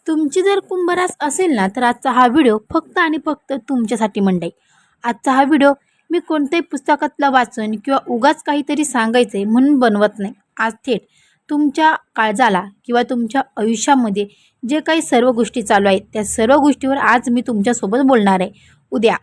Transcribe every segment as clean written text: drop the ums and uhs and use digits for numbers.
तुमची जर कुंभरास असेल ना, तर आजचा हा व्हिडिओ फक्त आणि फक्त तुमच्यासाठी मंडळी. आजचा हा व्हिडिओ मी कोणत्याही पुस्तकातला वाचून किंवा उगाच काहीतरी सांगायचं आहे म्हणून बनवत नाही. आज थेट तुमच्या काळजाला किंवा तुमच्या आयुष्यामध्ये जे काही सर्व गोष्टी चालू आहेत, त्या सर्व गोष्टीवर आज मी तुमच्यासोबत बोलणार आहे. उद्या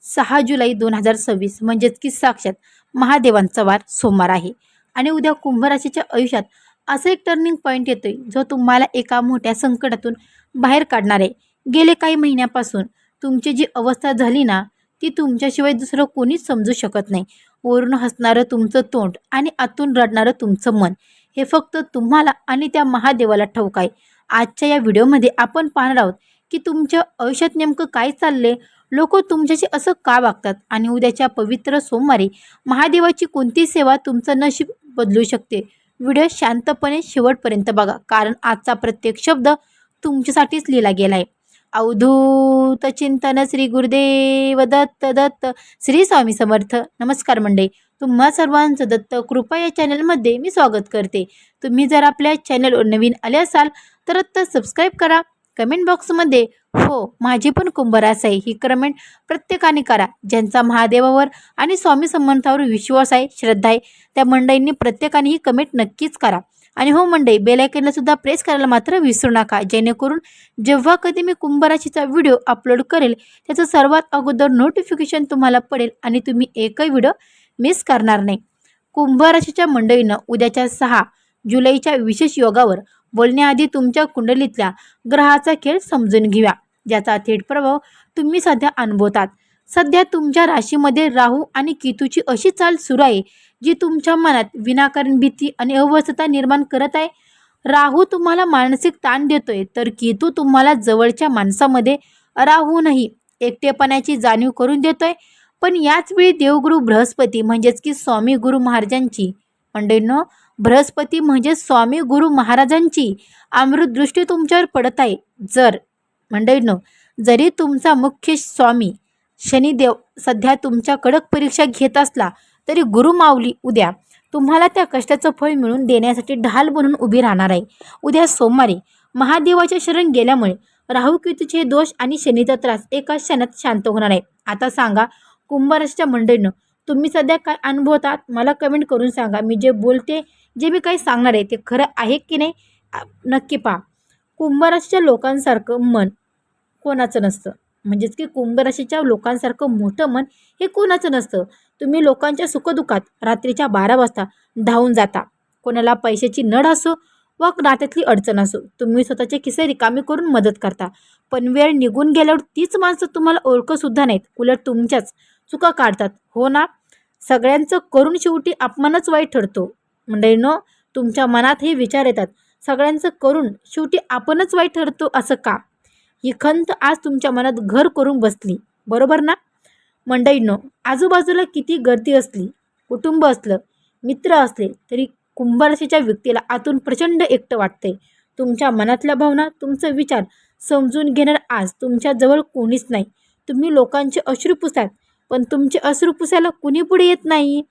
6 जुलै 2026 म्हणजेच की साक्षात महादेवांचा वार सोमवार आहे. आणि उद्या कुंभ राशीच्या आयुष्यात असं एक टर्निंग पॉईंट येतोय जो तुम्हाला एका मोठ्या संकटातून बाहेर काढणार आहे. गेले काही महिन्यापासून तुमची जी अवस्था झाली ना, ती तुमच्याशिवाय दुसरं कोणीच समजू शकत नाही. वरून हसणारं तुमचं तोंड आणि आतून रडणारं तुमचं मन, हे फक्त तुम्हाला आणि त्या महादेवाला ठाऊक आहे. आजच्या या व्हिडिओमध्ये आपण पाहणार आहोत की तुमच्या आयुष्यात नेमकं काय चाललंय, लोक तुमच्याशी असं का वागतात आणि उद्याच्या पवित्र सोमवारी महादेवाची कोणती सेवा तुमचं नशीब बदलू शकते. व्हिडिओ शांतपणे शेवटपर्यंत बघा, कारण आजचा प्रत्येक शब्द तुमच्यासाठीच लिहिला गेला आहे. अवधूत चिंतन श्री गुरुदेव दत्त दत्त. श्री स्वामी समर्थ. नमस्कार मंडळी, तुम्हा सर्वांचं दत्त कृपा या चॅनलमध्ये मी स्वागत करते. तुम्ही जर आपल्या चॅनलवर नवीन आले असाल तर आत्ता सबस्क्राईब करा. कमेंट बॉक्समध्ये हो माझी पण कुंभरास आहे ही कमेंट प्रत्येकाने करा. ज्यांचा महादेवावर आणि स्वामी समर्थावर विश्वास आहे, श्रद्धा आहे, त्या मंडळींनी प्रत्येकाने ही कमेंट नक्कीच करा. आणि हो मंडळी, बेल आयकॉनला सुद्धा प्रेस करायला मात्र विसरू नका, जेणेकरून जेव्हा कधी मी कुंभराशीचा व्हिडिओ अपलोड करेल त्याचं सर्वात अगोदर नोटिफिकेशन तुम्हाला पडेल आणि तुम्ही एकही व्हिडिओ मिस करणार नाही. कुंभराशीच्या मंडळीनं उद्याच्या 6 जुलैच्या विशेष योगावर बोलण्याआधी तुमच्या कुंडलीतल्या ग्रहाचा खेळ समजून घ्या, ज्याचा थेट प्रभाव तुम्ही सध्या अनुभवतात. सध्या तुमच्या राशीमध्ये राहू आणि केतूची अशी चाल सुरू आहे जी तुमच्या मनात विनाकारण भीती आणि अवस्था निर्माण करत आहे. राहू तुम्हाला मानसिक ताण देतोय, तर केतू तुम्हाला जवळच्या माणसामध्ये राहूनही एकटेपणाची जाणीव करून देतोय. पण याच वेळी देवगुरु बृहस्पती म्हणजेच की स्वामी गुरु महाराजांची मंडळींनो, बृहस्पती म्हणजे स्वामी गुरु महाराजांची अमृत दृष्टी तुमच्यावर पडत आहे. मंडळींनो, जरी तुमचा मुख्य स्वामी शनिदेव सध्या तुमच्या कडक परीक्षा घेत असला तरी गुरुमाऊली उद्या तुम्हाला त्या कष्टाचं फळ मिळवून देण्यासाठी ढाल बनून उभी राहणार आहे. उद्या सोमवारी महादेवाच्या शरण गेल्यामुळे राहू केतूचे दोष आणि शनीचा त्रास एका क्षणात शांत होणार आहे. आता सांगा कुंभराशीच्या मंडळींनो, तुम्ही सध्या काय अनुभवतात मला कमेंट करून सांगा. मी जे बोलते, जे मी काही सांगणार आहे ते खरं आहे की नाही नक्की पहा. कुंभराशीच्या लोकांसारखं मन कोणाचं नसतं, म्हणजेच की कुंभराशीच्या लोकांसारखं मोठं मन हे कोणाचं नसतं. तुम्ही लोकांच्या सुखदुःखात रात्रीच्या 12 वाजता धावून जाता. कोणाला पैशाची नड असो व नात्यातली अडचण असो, तुम्ही स्वतःचे खिसे रिकामी करून मदत करता. पण वेळ निघून गेल्यावर तीच माणसं तुम्हाला ओळखतसुद्धा नाहीत, उलट तुमच्याच चुका काढतात. हो ना, सगळ्यांचं करून शेवटी अपमानच वाईट ठरतो. मंडळींनो, तुमच्या मनात हे विचार येतात, सगळ्यांचं करून शेवटी आपणच वाईट ठरतो असं का? ही खंत आज तुमच्या मनात घर करून बसली, बरोबर ना मंडळींनो? आजूबाजूला किती गर्दी असली, कुटुंब असलं, मित्र असले तरी कुंभराशीच्या व्यक्तीला आतून प्रचंड एकटं वाटते. तुमच्या मनातल्या भावना, तुमचे विचार समजून घेणार आज तुमच्याजवळ कोणीच नाही. तुम्ही लोकांचे अश्रू पुसतात, पण तुमचे अश्रू पुसायला कुणी पुढे येत नाही.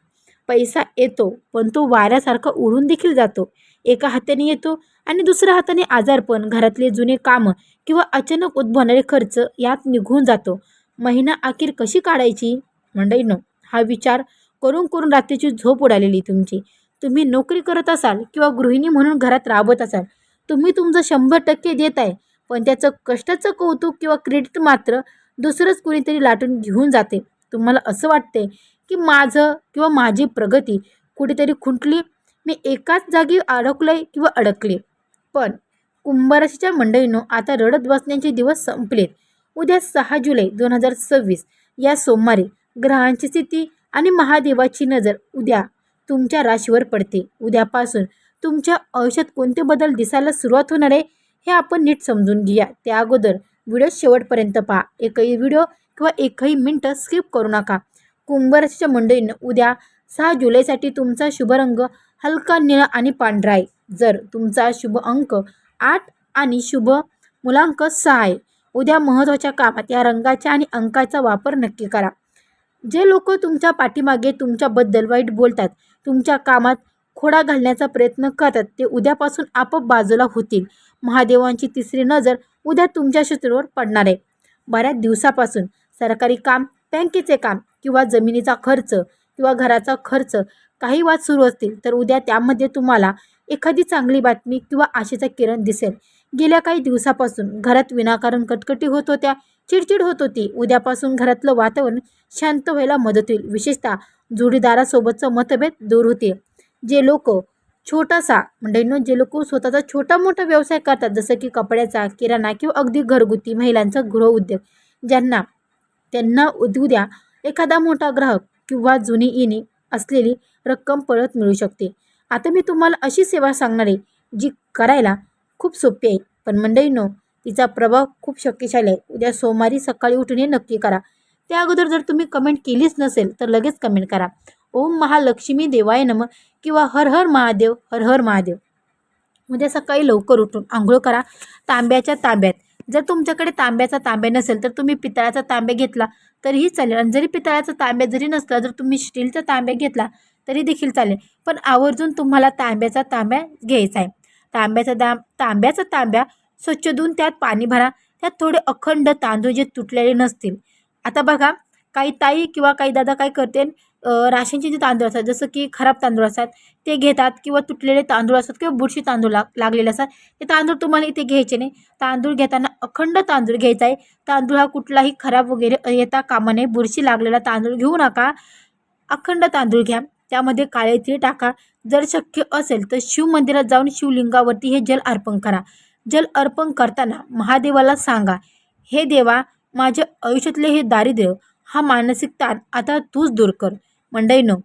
पैसा येतो पण तो वाऱ्यासारखा उडून देखील जातो. एका हाताने येतो आणि दुसऱ्या हाताने आजारपण, घरातले जुने कामं किंवा अचानक उद्भवणारे खर्च यात निघून जातो. महिना अखेर कशी काढायची मंडळींनो, हा विचार करून करून रात्रीची झोप उडालेली तुमची. तुम्ही नोकरी करत असाल किंवा गृहिणी म्हणून घरात राबत असाल, तुम्ही तुमचं 100% देत आहे, पण त्याचं कष्टाचं कौतुक किंवा क्रेडिट मात्र दुसरंच कुणीतरी लाटून घेऊन जाते. तुम्हाला असं वाटते की माझं किंवा माझी प्रगती कुठेतरी खुंटली, मी एकाच जागी अडकलोय किंवा अडकले. पण कुंभराशीच्या मंडळींनो, आता रडत बसण्याचे दिवस संपलेत. उद्या 6 जुलै 2026 या सोमवारी ग्रहांची स्थिती आणि महादेवाची नजर उद्या तुमच्या राशीवर पडते. उद्यापासून तुमच्या आयुष्यात कोणते बदल दिसायला सुरुवात होणार आहे हे आपण नीट समजून घेऊया. त्या अगोदर व्हिडिओ शेवटपर्यंत पहा. एकही व्हिडिओ किंवा एकही मिनटं स्किप करू नका. कुंभराशीच्या मंडळींनो, उद्या 6 जुलैसाठी तुमचा शुभ रंग हलका निळा आणि पांढरा आहे. जर तुमचा शुभ अंक 8 आणि शुभ मूलांक 6 आहे, उद्या महत्त्वाच्या कामात या रंगाच्या आणि अंकाचा वापर नक्की करा. जे लोक तुमच्या पाठीमागे तुमच्याबद्दल वाईट बोलतात, तुमच्या कामात खोडा घालण्याचा प्रयत्न करतात, ते उद्यापासून आपोआप बाजूला होतील. महादेवांची तिसरी नजर उद्या तुमच्या शत्रूवर पडणार आहे. बऱ्याच दिवसापासून सरकारी काम, बँकेचे काम किंवा जमिनीचा खर्च किंवा घराचा खर्च काही वाद सुरू असतील तर उद्या त्यामध्ये तुम्हाला एखादी चांगली बातमी किंवा आशेचा किरण दिसेल. गेल्या काही दिवसापासून घरात विनाकारण कटकटी होत होत्या, चिडचिड होत होती. उद्यापासून घरातलं वातावरण शांत व्हायला मदत होईल. विशेषतः जोडीदारासोबतचं मतभेद दूर होतील. जे लोक जे लोक स्वतःचा छोटा मोठा व्यवसाय करतात, जसं की कपड्याचा, किराणा किंवा अगदी घरगुती महिलांचा गृहउद्योग, त्यांना उद्या एखादा मोठा ग्राहक किंवा जुनी येणी असलेली रक्कम परत मिळू शकते. आता मी तुम्हाला अशी सेवा सांगणार आहे जी करायला खूप सोपी आहे, पण मंडळींनो तिचा प्रभाव खूप शक्तिशाली आहे. उद्या सोमवारी सकाळी उठून हे नक्की करा. त्या अगोदर जर तुम्ही कमेंट केलीच नसेल तर लगेच कमेंट करा, ओम महालक्ष्मी देवाय नमः किंवा हर हर महादेव, हर हर महादेव. उद्या सकाळी लवकर उठून आंघोळ करा तांब्याच्या तांब्यात. जर तुमच्याकडे तांब्याचा तांब्या नसेल तर तुम्ही पितळाचा तांब्या घेतला तरीही चालेल, आणि जरी पितळाचा तांब्या जरी नसला, जर तुम्ही स्टीलचा तांब्या घेतला तरी देखील चालेल, पण आवर्जून तुम्हाला तांब्याचा तांब्या घ्यायचा आहे. तांब्याचा तांब्या स्वच्छ धुवून त्यात पाणी भरा. त्यात थोडे अखंड तांदूळ जे तुटलेले नसतील. आता बघा, काही ताई किंवा काही दादा काय करते, राशनचे जे तांदूळ असतात, जसं की खराब तांदूळ असतात ते घेतात, किंवा तुटलेले तांदूळ असतात किंवा बुरशी तांदूळ लागलेले असतात, ते तांदूळ तुम्हाला इथे घ्यायचे नाही. तांदूळ घेताना अखंड तांदूळ घ्यायचा आहे. तांदूळ हा कुठलाही खराब वगैरे येता कामा नये. बुरशी लागलेला तांदूळ घेऊ नका, अखंड तांदूळ घ्या. त्यामध्ये काळे तीळ टाका. जर शक्य असेल तर शिव मंदिरात जाऊन शिवलिंगावरती हे जल अर्पण करा. जल अर्पण करताना महादेवाला सांगा, हे देवा, माझ्या आयुष्यातले हे दारिद्र्य, हा मानसिक ताण आता तूच दूर कर. मंडळींनो,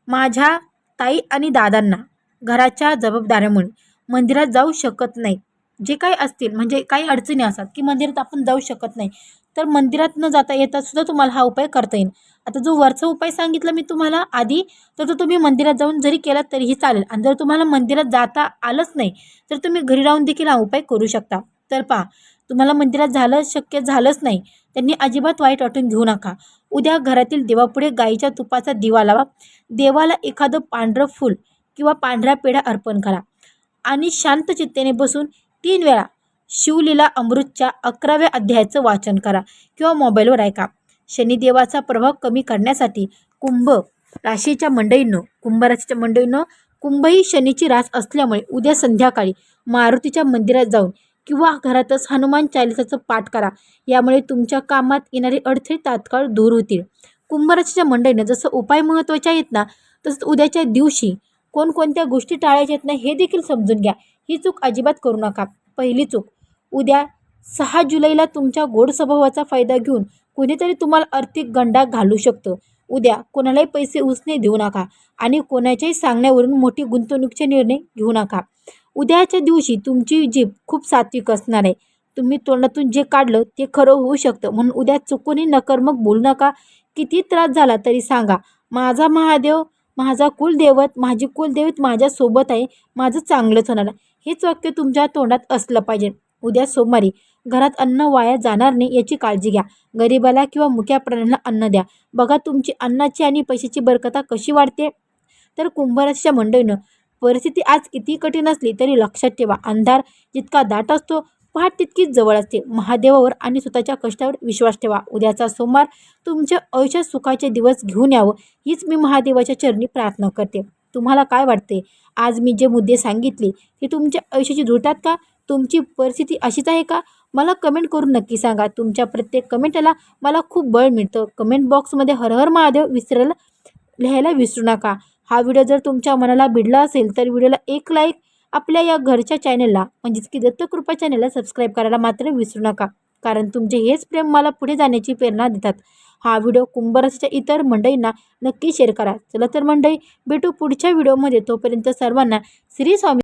माझ्या ताई आणि दादांना घराच्या जबाबदाऱ्यामुळे मंदिरात जाऊ शकत नाही. जे काही असतील, म्हणजे काही अडचणी असतात की मंदिरात आपण जाऊ शकत नाही, तर मंदिरात न जाता येता सुद्धा तुम्हाला हा उपाय करता येईल. आता जो वरचा उपाय सांगितला मी तुम्हाला आधी, तर तो तुम्ही मंदिरात जाऊन जरी केला तरीही चालेल. आणि जर तुम्हाला मंदिरात जाता आलंच नाही तर तुम्ही घरी राहून देखील हा उपाय करू शकता. तर पहा, तुम्हाला मंदिरात शक्य झालंच नाही, त्यांनी अजिबात वाईट वाटून घेऊ नका. उद्या घरातील देवापुढे गाईच्या तुपाचा दिवा लावा. देवाला एखादं पांढरं फूल किंवा पांढऱ्या पेढा अर्पण करा आणि शांत चित्तेने बसून 3 वेळा शिवलीला अमृतच्या 11व्या अध्यायाचं वाचन करा किंवा मोबाईलवर ऐका. शनिदेवाचा प्रभाव कमी करण्यासाठी कुंभ राशीच्या मंडळींनो, कुंभ ही शनीची रास असल्यामुळे उद्या संध्याकाळी मारुतीच्या मंदिरात जाऊन किंवा घरातच हनुमान चालिसाचं पाठ करा. यामुळे तुमच्या कामात येणारे अडथळे तात्काळ दूर होतील. कुंभ राशीच्या मंडळींनो, जसं उपाय महत्त्वाचे आहेत ना, तसंच उद्याच्या दिवशी कोणकोणत्या गोष्टी टाळायच्या आहेत ना, हे देखील समजून घ्या. ही चूक अजिबात करू नका. पहिली चूक, उद्या 6 जुलैला तुमच्या गोड स्वभावाचा फायदा घेऊन कोणीतरी तुम्हाला आर्थिक गंडा घालू शकतं. उद्या कोणालाही पैसे उसने देऊ नका आणि कोणाच्याही सांगण्यावरून मोठी गुंतवणुकीचे निर्णय घेऊ नका. उद्याच्या दिवशी तुमची जीभ खूप सात्विक असणार आहे. तुम्ही तोंडातून जे काढलं ते खरं होऊ शकतं, म्हणून उद्या चुकूनही नकर्मक बोलू नका. किती त्रास झाला तरी सांगा, माझा महादेव, माझा कुलदैवत, माझी कुलदैवत माझ्यासोबत आहे, माझं चांगलंच होणार. हेच वाक्य तुमच्या तोंडात असलं पाहिजे. उद्या सोमवारी घरात अन्न वाया जाणार नाही याची काळजी घ्या. गरिबाला किंवा मुक्या प्राण्यांना अन्न द्या. बघा तुमची अन्नाची आणि पैशाची बरकता कशी वाढते. तर कुंभ राशीच्या मंडळीनं, परिस्थिती आज किती कठीण असली तरी लक्षात ठेवा, अंधार जितका दाट असतो पहाट तितकीच जवळ असते. महादेवावर आणि स्वतःच्या कष्टावर विश्वास ठेवा. उद्याचा सोमवार तुमच्या आयुष्यात सुखाचे दिवस घेऊन यावं, हीच मी महादेवाच्या चरणी प्रार्थना करते. तुम्हाला काय वाटते, आज मी जे मुद्दे सांगितले ते तुमच्या आयुष्याशी जुळतात का? तुमची परिस्थिती अशीच आहे का? मला कमेंट करून नक्की सांगा. तुमच्या प्रत्येक कमेंटला मला खूप बळ मिळतं. कमेंट बॉक्समध्ये हर हर महादेव लिहायला विसरू नका. हा व्हिडिओ जर तुमच्या मनाला भिडला असेल तर व्हिडिओला एक लाईक, आपल्या या घरच्या चॅनलला म्हणजेच की दत्तकृपा चॅनलला सबस्क्राईब करायला मात्र विसरू नका, कारण तुमचे हेच प्रेम मला पुढे जाण्याची प्रेरणा देतात. हा व्हिडिओ कुंभ राशीच्या इतर मंडळींना नक्की शेअर करा. चला तर मंडळी, भेटू पुढच्या व्हिडिओमध्ये. तोपर्यंत सर्वांना श्री स्वामी